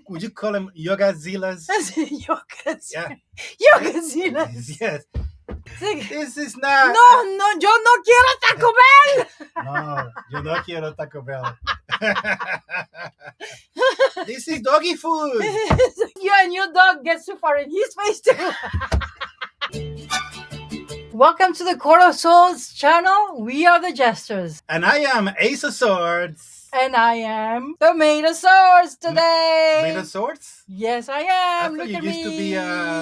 would you call them yoga zillas? Yeah. Yogazilas. Yes. Sí. This is not. No, yo no quiero Taco Bell. No, yo no quiero Taco Bell. This is doggy food. You and your dog gets too far in his face too. Welcome to the Court of Souls channel. We are the Jesters. And I am Ace of Swords. And I am the Maid of Swords today. Maid of Swords? Yes, I am. I thought Look you at used me. to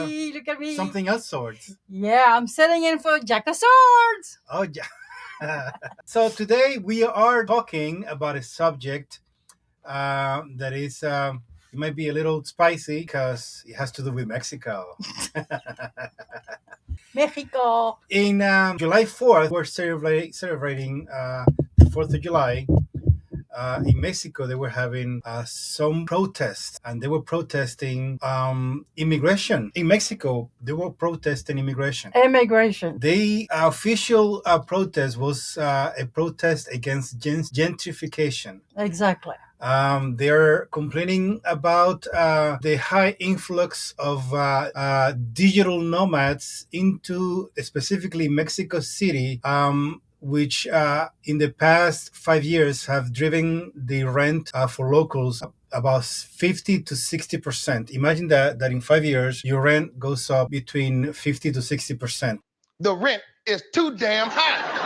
be Look at me. something else swords. Yeah, I'm sitting in for Jack of Swords. Oh, yeah. So today we are talking about a subject that is, it might be a little spicy because it has to do with Mexico. Mexico. In July 4th, we're celebrating the 4th of July. In Mexico, they were having some protests, and they were protesting immigration. In Mexico, they were protesting immigration. Immigration. The official protest was a protest against gentrification. Exactly. They're complaining about the high influx of digital nomads into specifically Mexico City, which in the past 5 years have driven the rent for locals about 50 to 60%. Imagine that in 5 years, your rent goes up between 50 to 60%. The rent is too damn high.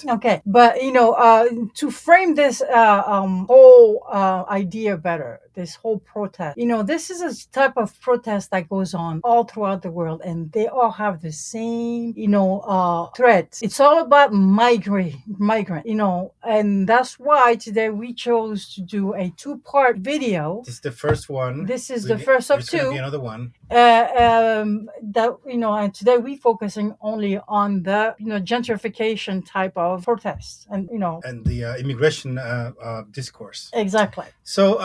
Okay, but to frame this whole idea better, this whole protest, this is a type of protest that goes on all throughout the world, and they all have the same, threads. It's all about migrant, and that's why today we chose to do a 2-part video. This is the first one. This is the first of There's going to two. be another one. And today we focusing only on the gentrification type of protests, and the immigration discourse. Exactly. So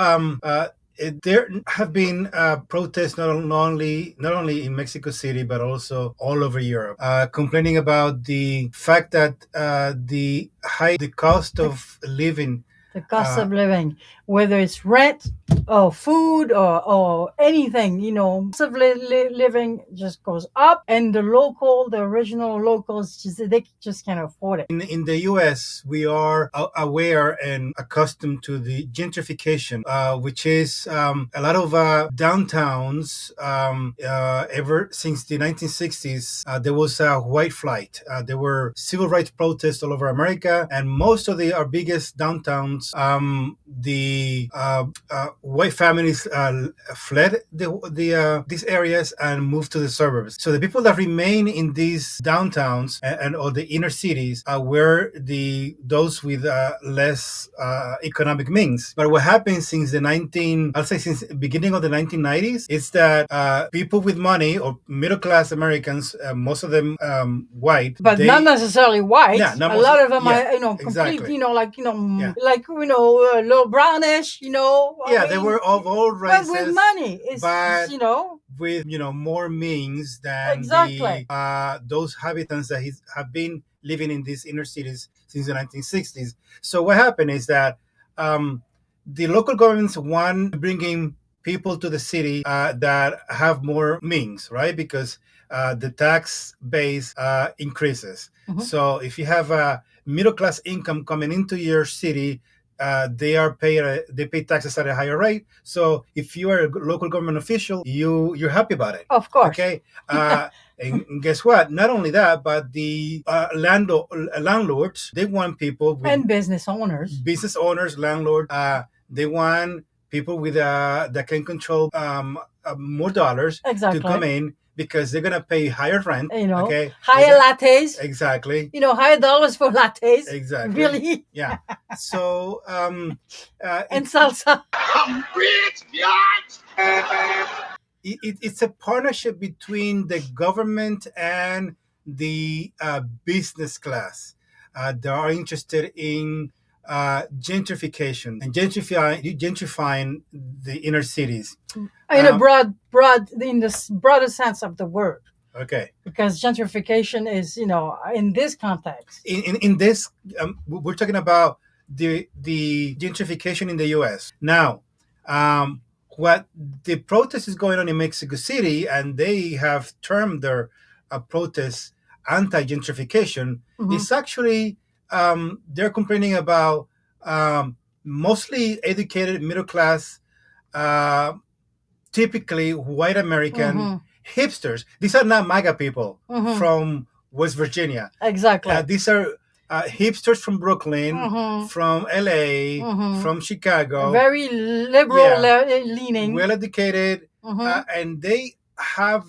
there have been protests not only in Mexico City but also all over Europe, complaining about the fact that the cost of living. The cost of living, whether it's rent or food or anything, cost of living just goes up, and the original locals, they just can't afford it. In the U.S., we are aware and accustomed to the gentrification, which is a lot of downtowns. Ever since the 1960s, there was a white flight. There were civil rights protests all over America, and most of our biggest downtowns, the white families fled these areas and moved to the suburbs. So the people that remain in these downtowns and or the inner cities were those with less economic means. But what happened since the beginning of the 1990s is that people with money or middle class Americans, most of them white, but not necessarily white. Yeah, a lot of them are complete, exactly. like a little brownish, they were of all races, but with money, with more means than exactly those habitants that have been living in these inner cities since the 1960s. So what happened is that the local governments want to bring in people to the city that have more means, right? Because the tax base increases. Mm-hmm. So if you have a middle class income coming into your city, they pay taxes at a higher rate. So if you are a local government official, you're happy about it. Of course. Okay. And guess what? Not only that, but the landlords, they want people with, and business owners, landlord. They want people with that can control more dollars exactly. to come in, because they're gonna pay higher rent. Okay. Higher lattes. Exactly. Higher dollars for lattes. Exactly. Really? Yeah. So and salsa. I'm rich, bitch. It's a partnership between the government and the business class that are interested in gentrification and gentrifying the inner cities. In a broad, in the broader sense of the word. Okay. Because gentrification is, in this context. In this, we're talking about the gentrification in the U.S. Now, what the protest is going on in Mexico City, and they have termed their protest anti-gentrification. Mhm. It's actually they're complaining about mostly educated middle class, uh, typically white American Mhm. hipsters. These are not MAGA people Mhm. from West Virginia. Exactly. These are hipsters from Brooklyn, Mhm. from LA, Mhm. from Chicago. Very liberal Yeah, leaning. well educated, Mhm. and they have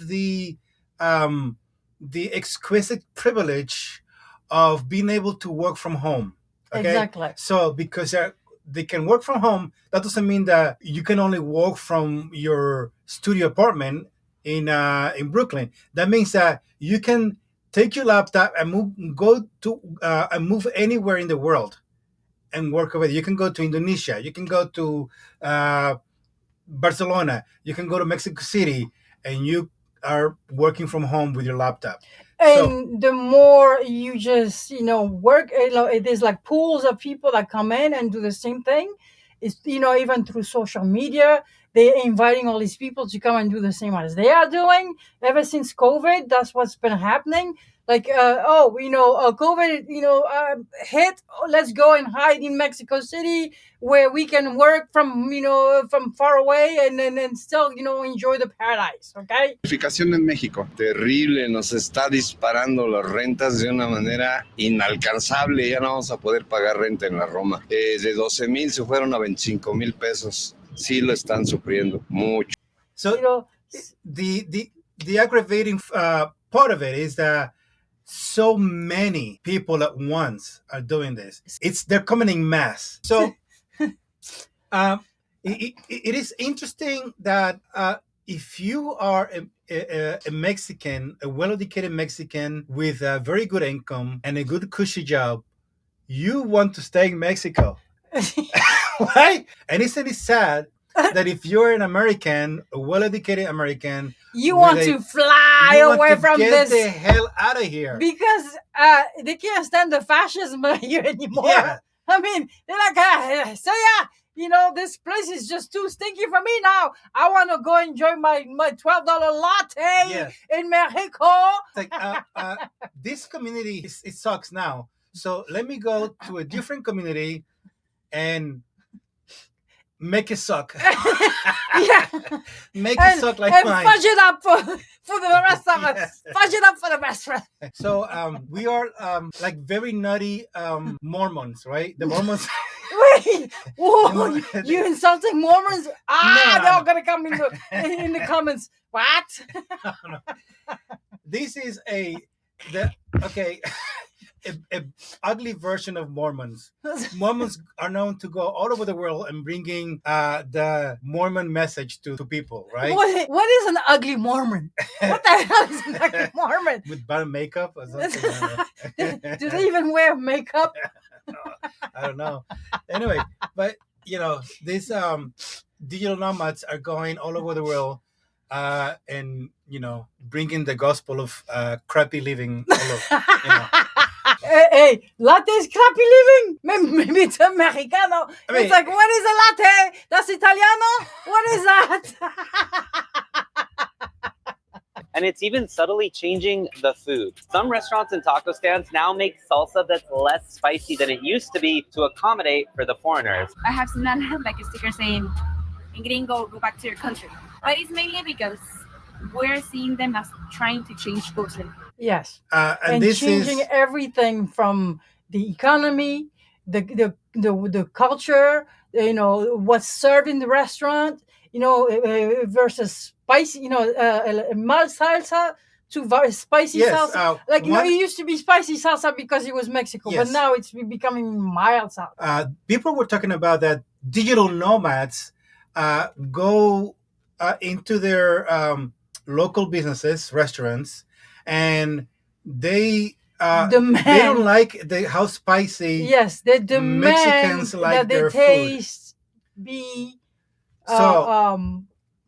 um, the exquisite privilege of being able to work from home. Okay, Exactly. so because they can work from home, that doesn't mean that you can only work from your studio apartment in Brooklyn. That means that you can take your laptop and go to and move anywhere in the world and work over there. You can go to Indonesia. You can go to uh, Barcelona. You can go to Mexico City, and you are working from home with your laptop. So And the more you just work, it is like pools of people that come in and do the same thing. It's even through social media, they're inviting all these people to come and do the same as they are doing. Ever since COVID, that's what's been happening. Like, COVID, hit. Oh, let's go and hide in Mexico City where we can work from far away and still enjoy the paradise. Okay. En México, terrible, nos está disparando las rentas de una manera inalcanzable, ya no vamos a poder pagar renta en la Roma. De 12,000 se fueron a 25,000 pesos, sí lo están sufriendo mucho. so the aggravating part of it is that so many people at once are doing this. They're coming in mass. So it is interesting that if you are a Mexican, a well-educated Mexican with a very good income and a good cushy job, you want to stay in Mexico, right? And isn't it sad that if you're an American, a well-educated American, You with want a to fly you want away to from get this the hell out of here. because they can't stand the fascism here anymore. Yeah. I mean, they're like, so yeah, this place is just too stinky for me now. I want to go enjoy my $12 latte Yes. in Mexico. It's like this community it sucks now. So let me go to a different community and make it suck. Yeah. Make it suck like and mine. fudge it up for the rest of Yeah. us. Fudge it up for the rest of us. So we are like very nutty Mormons, right? The Mormons. Wait, whoa, you insulting Mormons? They're all gonna come in the comments. What? No. This is okay. A ugly version of Mormons. Mormons are known to go all over the world and bringing the Mormon message to people, right? What is an ugly Mormon? What the hell is an ugly Mormon? With bad makeup or something. Do they even wear makeup? I don't know. Anyway, but these digital nomads are going all over the world and bringing the gospel of crappy living all over. Hey, latte is crappy living. Maybe it's Americano. It's like, what is a latte? That's Italiano? What is that? And it's even subtly changing the food. Some restaurants and taco stands now make salsa that's less spicy than it used to be to accommodate for the foreigners. I have seen that like a sticker saying, "In gringo, go back to your country." But it's mainly because we're seeing them as trying to change culture. Yes, and this changing is everything from the economy, the culture, what's served in the restaurant, versus spicy, mild salsa to spicy salsa. Like it used to be spicy salsa because it was Mexico, but now it's becoming mild salsa. People were talking about that digital nomads go into their local businesses, restaurants, and they don't like how spicy. Yes, they demand Mexicans like that their the taste be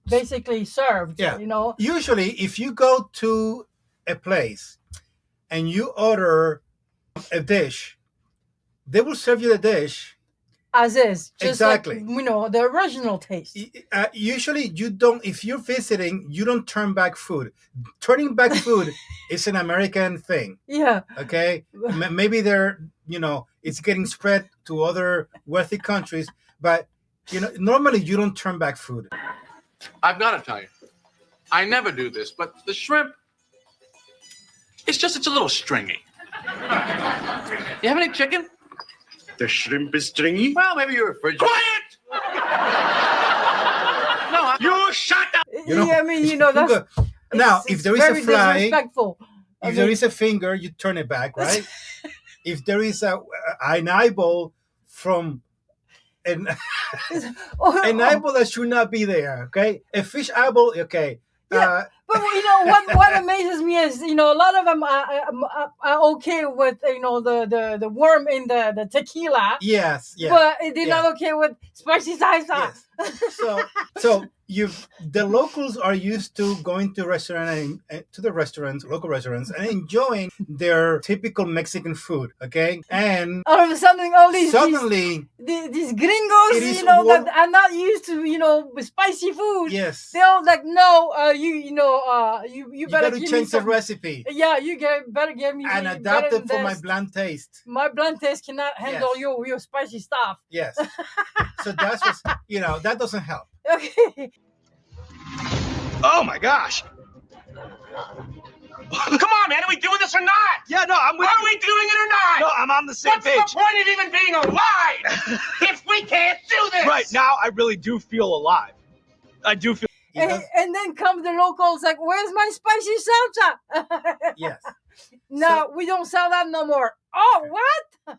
basically served. Yeah. Usually, if you go to a place and you order a dish, they will serve you the dish as is, just Exactly. like, the original taste. Usually, you don't. If you're visiting, you don't turn back food. Turning back food is an American thing. Yeah. Okay, maybe it's getting spread to other wealthy countries, but normally you don't turn back food. I've got to tell you, I never do this, but the shrimp, it's a little stringy. You have any chicken? The shrimp is stringy. Well, maybe your refrigerator. Quiet! No, You shut up! Yeah, I mean, that's Now, if there is very a fly, disrespectful. if there is a finger, you turn it back, right? If there is an eyeball from an eyeball that should not be there, okay? A fish eyeball, okay. Yeah, but what amazes me is a lot of them are okay with the worm in the tequila. Yes, yeah. But they're not okay with spicy salsa. Yes. So the locals are used to going to local restaurants, and enjoying their typical Mexican food. Okay, and all of a sudden, these gringos, that are not used to spicy food. Yes, they're all like, no, you better got to give change me the recipe. Yeah, better give me and adapt it for my bland taste. My bland taste cannot handle your spicy stuff. Yes. So that's what that doesn't help. Okay. Oh my gosh! Come on, man, are we doing this or not? Yeah, no, I'm with you. Are we doing it or not? No, I'm on the same page. What's the point of even being alive if we can't do this? Right, now I really do feel alive. I do feel... And then come the locals like, where's my spicy salsa? Yes. No, we don't sell that no more. Oh, what?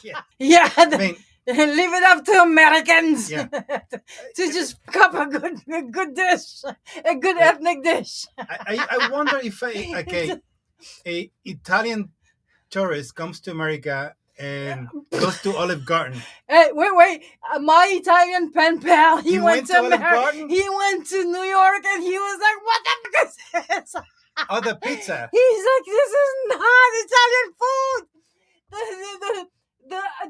Yeah. Yeah. I mean, leave it up to Americans yeah. to just cook up a good dish, a good ethnic dish. I wonder if a Italian tourist comes to America and goes to Olive Garden. Hey, wait! My Italian pen pal, he went to Olive Garden? He went to New York, and he was like, "What the fuck is this?" Oh, the pizza. He's like, "This is not Italian food.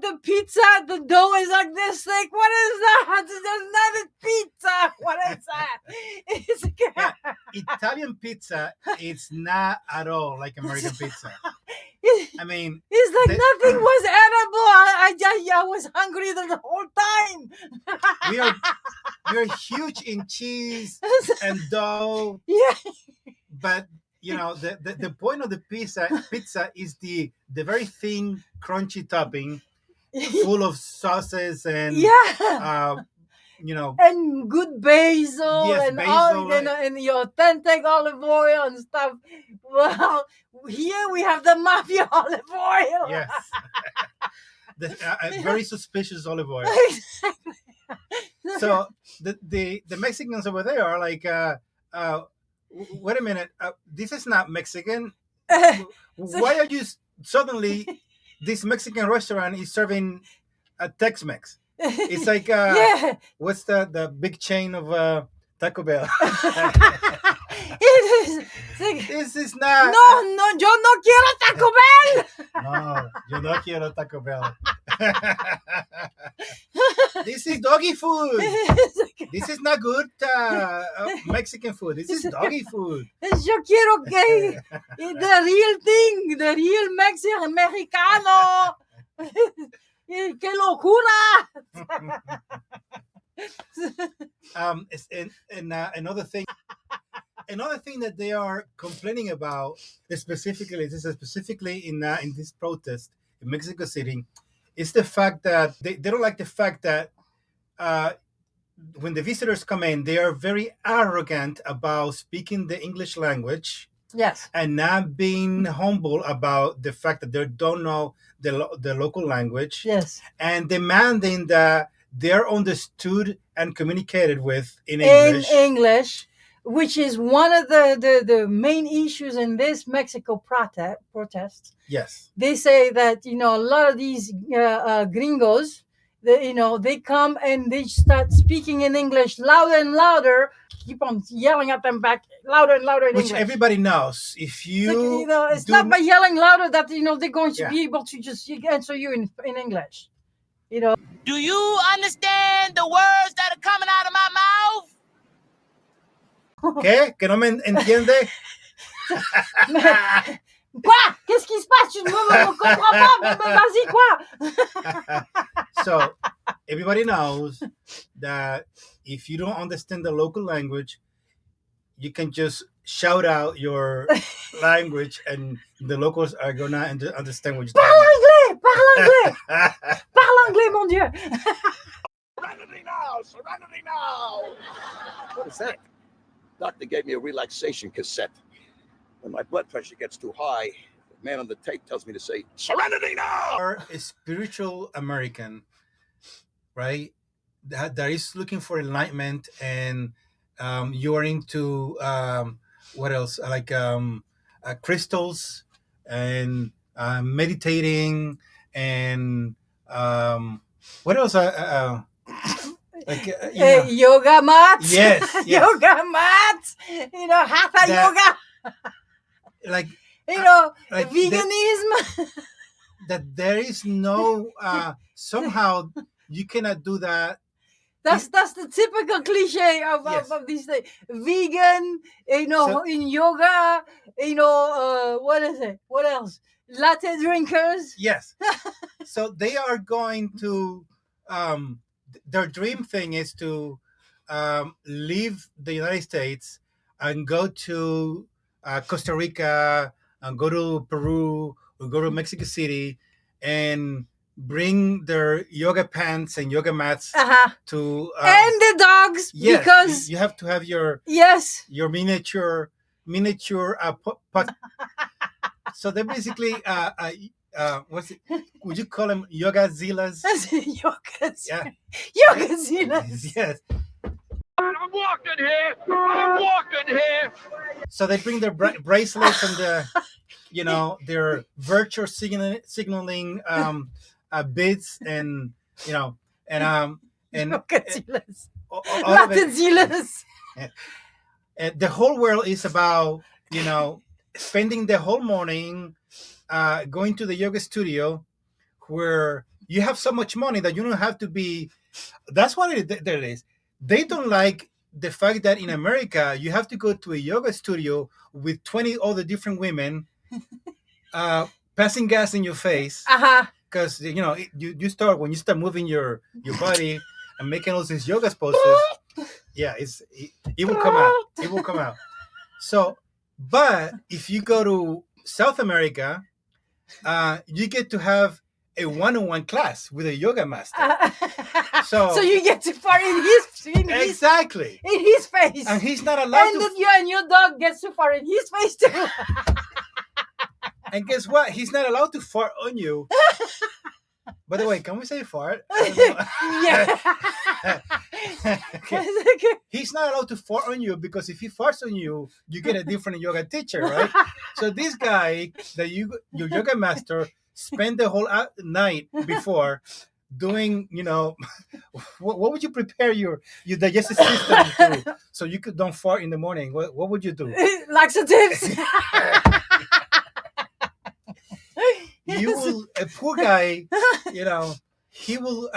The pizza, the dough is like this thick. What is that? That's not a pizza. What is that?" Italian pizza is not at all like American pizza. I mean, it's like nothing was edible. I was hungry the whole time. we are huge in cheese and dough. Yeah. But the point of the pizza is the very thin, crunchy topping, full of sauces and and good basil, yes, and the authentic olive oil and stuff. Well, here we have the mafia olive oil. Yes. Very suspicious olive oil. Exactly. So the Mexicans over there are like, wait a minute, this is not Mexican. Why are you suddenly, this Mexican restaurant is serving a Tex-Mex? It's like, what's the big chain of Taco Bell? This is not. No, yo no quiero Taco Bell. No, yo no quiero Taco Bell. This is doggy food. This is not good Mexican food. This is doggy food. Yo quiero the real thing, the real Mexican Mexicano. ¡Qué locura! Another thing that they are complaining about specifically in this protest in Mexico City is the fact that they don't like the fact that when the visitors come in, they are very arrogant about speaking the English language. Yes. And not being humble about the fact that they don't know the local language. Yes. And demanding that they're understood and communicated with in English. In English, which is one of the main issues in this Mexico protest. Yes. They say that, a lot of these gringos, they come and they start speaking in English louder and louder, keep on yelling at them back louder and louder in Which English. Everybody knows. If it's not by yelling louder that, they're going to be able to just answer you in English. You know. Do you understand the words that are coming out of my mouth? ¿Qué? ¿Que no me entiende? Quoi? Qu'est-ce qui se passe? Tu ne me comprends pas, mais vas-y, quoi? So everybody knows that if you don't understand the local language, you can just shout out your language and the locals are gonna understand what you're Parle talking anglais! Parle anglais! about. Parle anglais, mon Dieu! Serenity now! Serenity now! What is that? Doctor gave me a relaxation cassette. When my blood pressure gets too high, the man on the tape tells me to say, Serenity now! Are a spiritual American, right? That is looking for enlightenment, and you are into what else? Like crystals and meditating, and what else? Like Yoga mats. Yes, yes. Yoga mats. You know, hatha yoga. Like You know, like veganism. that there is no somehow you cannot do that. That's the typical cliche of, Yes. of these things. Vegan, you know, So- in yoga, you know, what is it? What else? Latte drinkers. Yes. So they are going to their dream thing is to leave the United States and go to Costa Rica and go to Peru or go to Mexico City and bring their yoga pants and yoga mats Uh-huh. to And the dogs, yes, because you have to have your yes. miniature so they're basically what's it, would you call them yoga zillas? Yoga. Yeah. Yoga zilas. Yes. I'm walking here! I'm walking here! So they bring their bracelets and the you know their virtual signaling bits, and you know and Yoga zilas. all of Latte it, zilas. the whole world is about you know spending the whole morning going to the yoga studio where you have so much money that you don't have to be. That's what there it is. They don't like the fact that in America you have to go to a yoga studio with 20 other different women passing gas in your face, Uh-huh. because you know you start when you start moving your body and making all these yoga poses. Yeah, it will come out. It will come out. So, but if you go to South America, you get to have a one-on-one class with a yoga master. So you get to fart in his Exactly. in his face, And he's not allowed and to. then you and your dog gets to fart in his face too. And guess what? He's not allowed to fart on you. By the way, can we say fart? I don't know. Okay. He's not allowed to fart on you because if he farts on you, you get a different yoga teacher, right? So this guy, your yoga master, spent the whole night before doing, you know, what would you prepare your digestive system to so you don't fart in the morning? What would you do? Laxatives. You will, a poor guy, you know, he will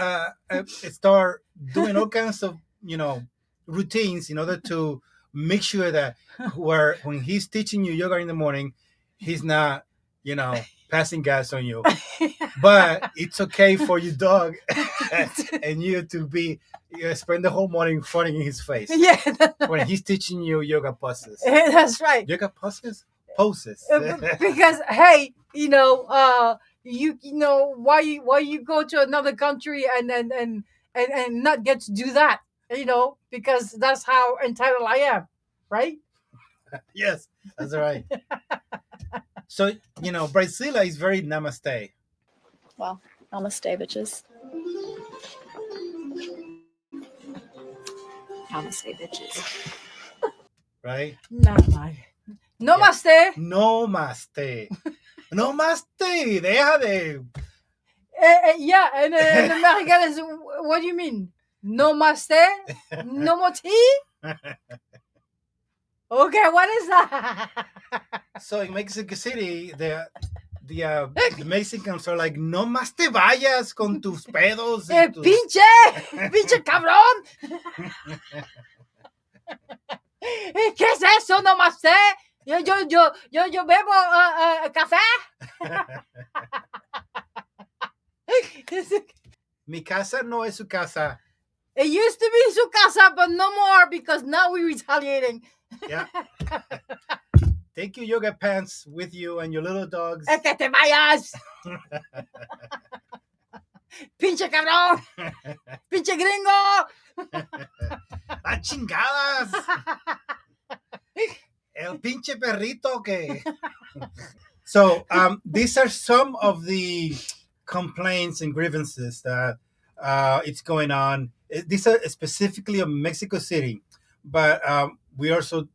start doing all kinds of, you know, routines in order to make sure that when he's teaching you yoga in the morning, he's not, you know, passing gas on you. But it's okay for your dog and you to be spend the whole morning farting in his face. Yeah, when he's teaching you yoga poses. That's right. Yoga poses? Poses. Because hey, you know, you know why you go to another country and not get to do that, you know, because that's how entitled I am, right? Yes, that's right. So, you know, Brazil is very namaste. Well, namaste, bitches. Namaste, bitches. Right? Namaste. Namaste. Namaste. Deja de. Yeah, and American is, what do you mean? Namaste? No more tea? Okay, what is that? So in Mexico City, the Mexicans are like, no más te vayas con tus pedos. Y tus... pinche cabrón. ¿Qué es eso? No más sé. Yo bebo café. Mi casa no es su casa. It used to be su casa, but no more because now we're retaliating. Yeah. Take your yoga pants with you and your little dogs. ¡Que te vayas! ¡Pinche cabrón! ¡Pinche gringo! ¡Ah, chingadas! El pinche perrito que... So, these are some of the complaints and grievances that it's going on. These are specifically of Mexico City, but we also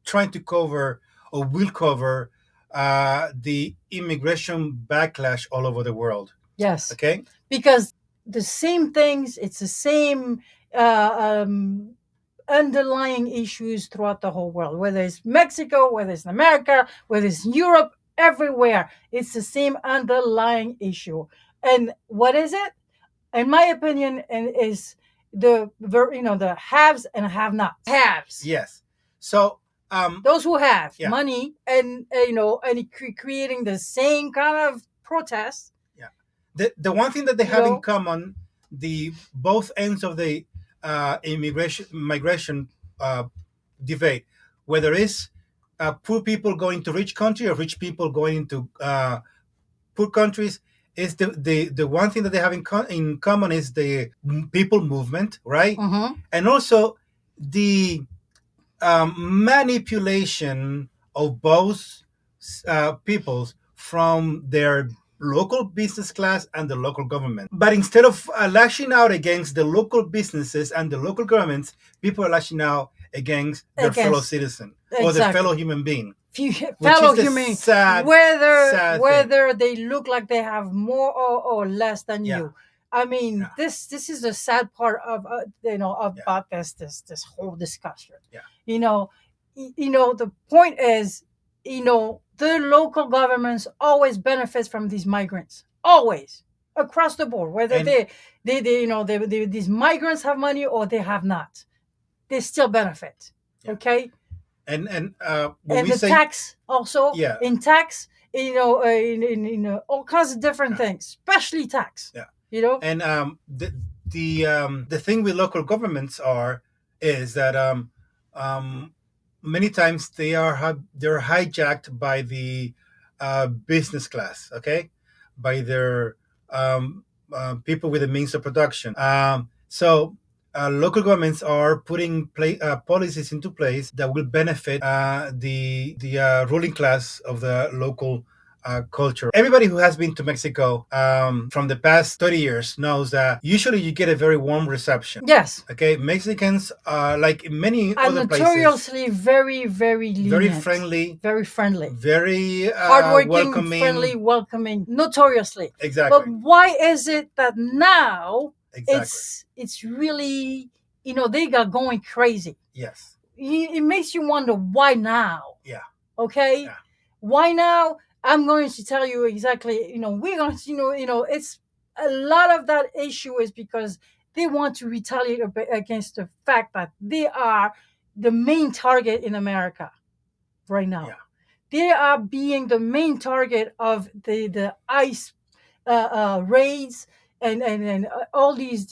trying to cover or will cover the immigration backlash all over the world. Yes. Okay? Because the same things, it's the same underlying issues throughout the whole world, whether it's Mexico, whether it's America, whether it's Europe, everywhere. It's the same underlying issue. And what is it? In my opinion, is the haves and have-nots. Haves. Yes. So those who have money and creating the same kind of protests. Yeah. The one thing that they have in common, the both ends of the migration debate, whether it's poor people going to rich country or rich people going into poor countries, is the one thing that they have in common is the people movement, right? Mm-hmm. And also the manipulation of both peoples from their local business class and the local government. But instead of lashing out against the local businesses and the local governments, people are lashing out against their fellow citizen or their fellow human being. Fellow human, whether they look like they have more or less than you. I mean, this is the sad part of about this whole discussion. Yeah. The point is, the local governments always benefits from these migrants, always across the board. Whether these migrants have money or they have not, they still benefit. Yeah. Okay. And tax also. Yeah. In tax, in all kinds of different things, especially tax. Yeah. And the thing with local governments is that many times they're hijacked by the business class, okay, by their people with the means of production. So local governments are putting policies into place that will benefit the ruling class of the local culture. Everybody who has been to Mexico from the past 30 years knows that usually you get a very warm reception. Yes. Okay, Mexicans are like in many other places. Notoriously very, very lenient. Very friendly. Very friendly. Very hardworking, welcoming. Friendly, welcoming. Notoriously. Exactly. But why is it that now it's really, they got going crazy? Yes. It makes you wonder why now. Yeah. Okay? Yeah. Why now? I'm going to tell you exactly, we're going to, it's a lot of that issue is because they want to retaliate against the fact that they are the main target in America right now. Yeah. They are being the main target of the ICE raids and all these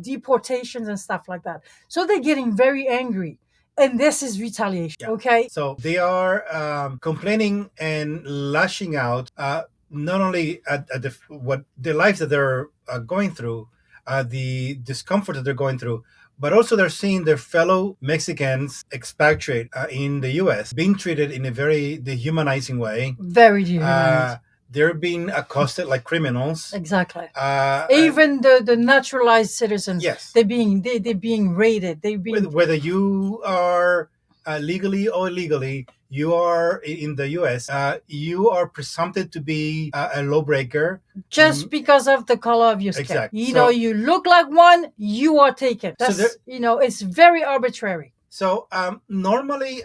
deportations and stuff like that. So they're getting very angry. And this is retaliation, okay? So they are complaining and lashing out, not only at the lives that they're going through, the discomfort that they're going through, but also they're seeing their fellow Mexicans expatriate in the U.S. being treated in a very dehumanizing way. Very dehumanizing. They're being accosted like criminals. Exactly. Even the naturalized citizens. Yes. They're being raided. Whether you are legally or illegally, you are in the U.S. You are presumpted to be a lawbreaker just because of the color of your skin. Exactly. You look like one, you are taken. That's it's very arbitrary. So normally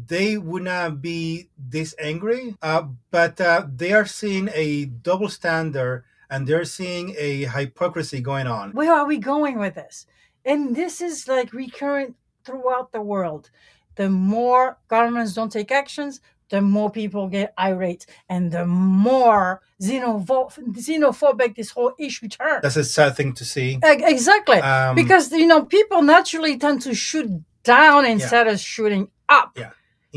they would not be this angry, but they are seeing a double standard and they're seeing a hypocrisy going on. Where are we going with this? And this is like recurrent throughout the world. The more governments don't take actions, the more people get irate, and the more xenophobic this whole issue turns. That's a sad thing to see. Exactly, because people naturally tend to shoot down instead of shooting up. Yeah.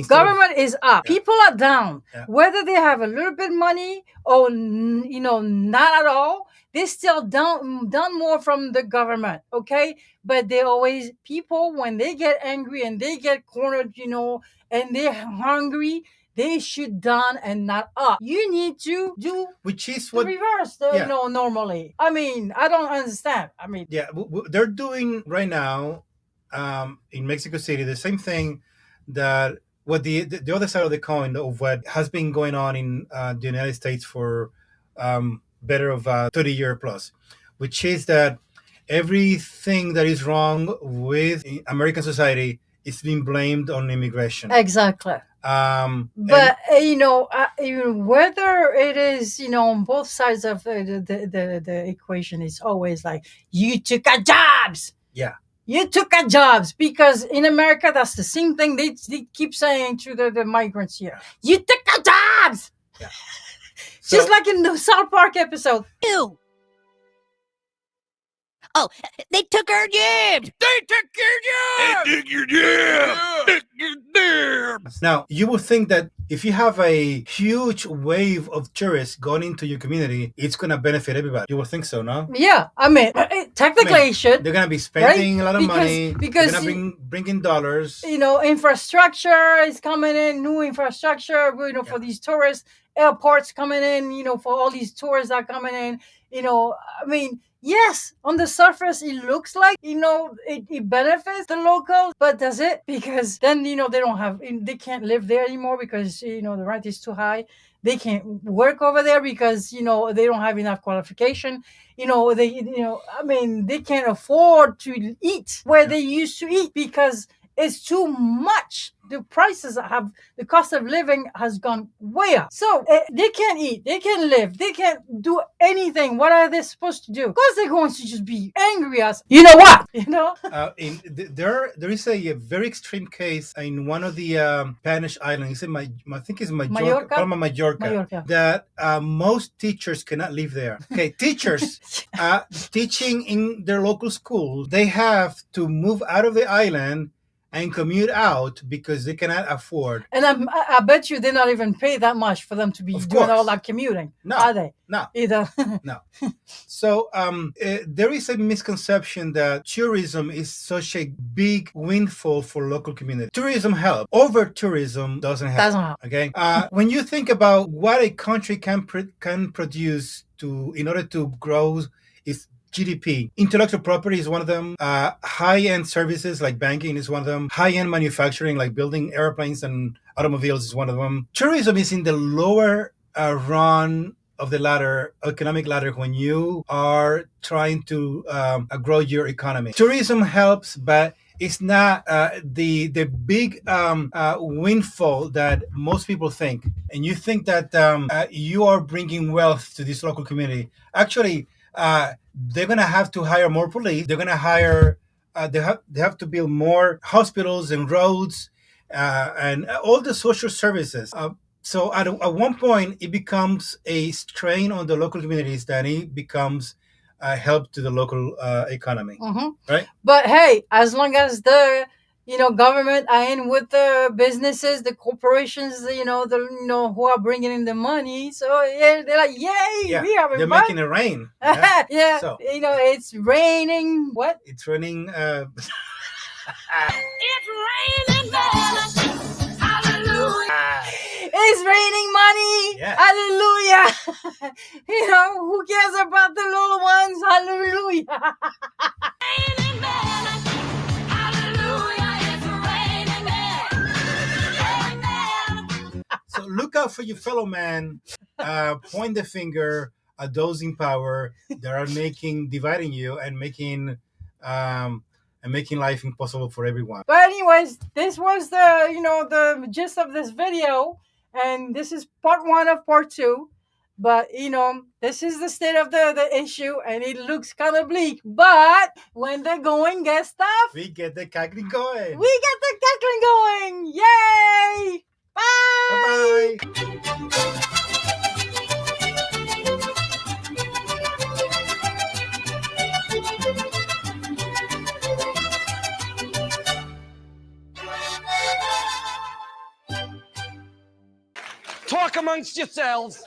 Government is up. People are down. Whether they have a little bit money or not at all, they still done more from the government. Okay, but they always people when they get angry and they get cornered, and they're hungry. They shoot down and not up. You need to do which is the what reverse, normally. I mean, I don't understand. I mean, they're doing right now in Mexico City the same thing that what the other side of the coin of what has been going on in the United States for better of 30 year plus, which is that everything that is wrong with American society is being blamed on immigration. Exactly. But whether it is on both sides of the equation, is always like you took our jobs. Yeah. You took our jobs, because in America that's the same thing they keep saying to the migrants here. You took our jobs. Yeah. Just like in the South Park episode. Ew. Oh, they took our jobs! They took your jobs! They took your jobs! Took your jobs! Now, you would think that if you have a huge wave of tourists going into your community, it's going to benefit everybody. You would think so, no? Yeah, I mean, technically it should. They're going to be spending a lot of money. Because they're going to bring in dollars. Infrastructure is coming in, new infrastructure, for these tourists. Airports coming in, for all these tourists that are coming in. I mean, yes, on the surface, it looks like, it benefits the locals, but does it? Because then, they they can't live there anymore because, the rent is too high. They can't work over there because, they don't have enough qualification. They can't afford to eat where they used to eat because it's too much. The cost of living has gone way up. So they can't eat, they can't live, they can't do anything. What are they supposed to do? Of course, they're going to just be angry as you know what. There is a very extreme case in one of the Spanish islands. I think it's Mallorca. Palma Mallorca. That most teachers cannot live there. Okay, teachers teaching in their local school, they have to move out of the island and commute out because they cannot afford. And I bet you they're not even paid that much for them to be doing all that commuting. No, are they? No, either. No. So there is a misconception that tourism is such a big windfall for local community. Tourism helps. Over tourism doesn't help. Okay. When you think about what a country can produce in order to grow its GDP. Intellectual property is one of them. High-end services like banking is one of them. High-end manufacturing like building airplanes and automobiles is one of them. Tourism is in the lower run of the economic ladder when you are trying to grow your economy. Tourism helps, but it's not the big windfall that most people think. And you think that you are bringing wealth to this local community. Actually, they're going to have to hire more police. They're going to hire, they have to build more hospitals and roads and all the social services. So at one point, it becomes a strain on the local communities that it becomes a help to the local economy. Right? But hey, as long as the government are in with the businesses, the corporations, who are bringing in the money. So yeah, they're like, yay, we have they're making it rain. Yeah. Yeah. So, it's raining. What? It's raining. It's raining, man. Hallelujah. It's raining money. Yeah. Hallelujah. Who cares about the little ones? Hallelujah. Raining man. So look out for your fellow man. Point the finger at those in power that are dividing you and making and making life impossible for everyone. But anyways, this was the gist of this video, and this is part 1 of part 2. But this is the state of the issue, and it looks kind of bleak. But when the going gets tough, we get the cackling going. We get the cackling going. Yay! Bye. Bye-bye. Talk amongst yourselves.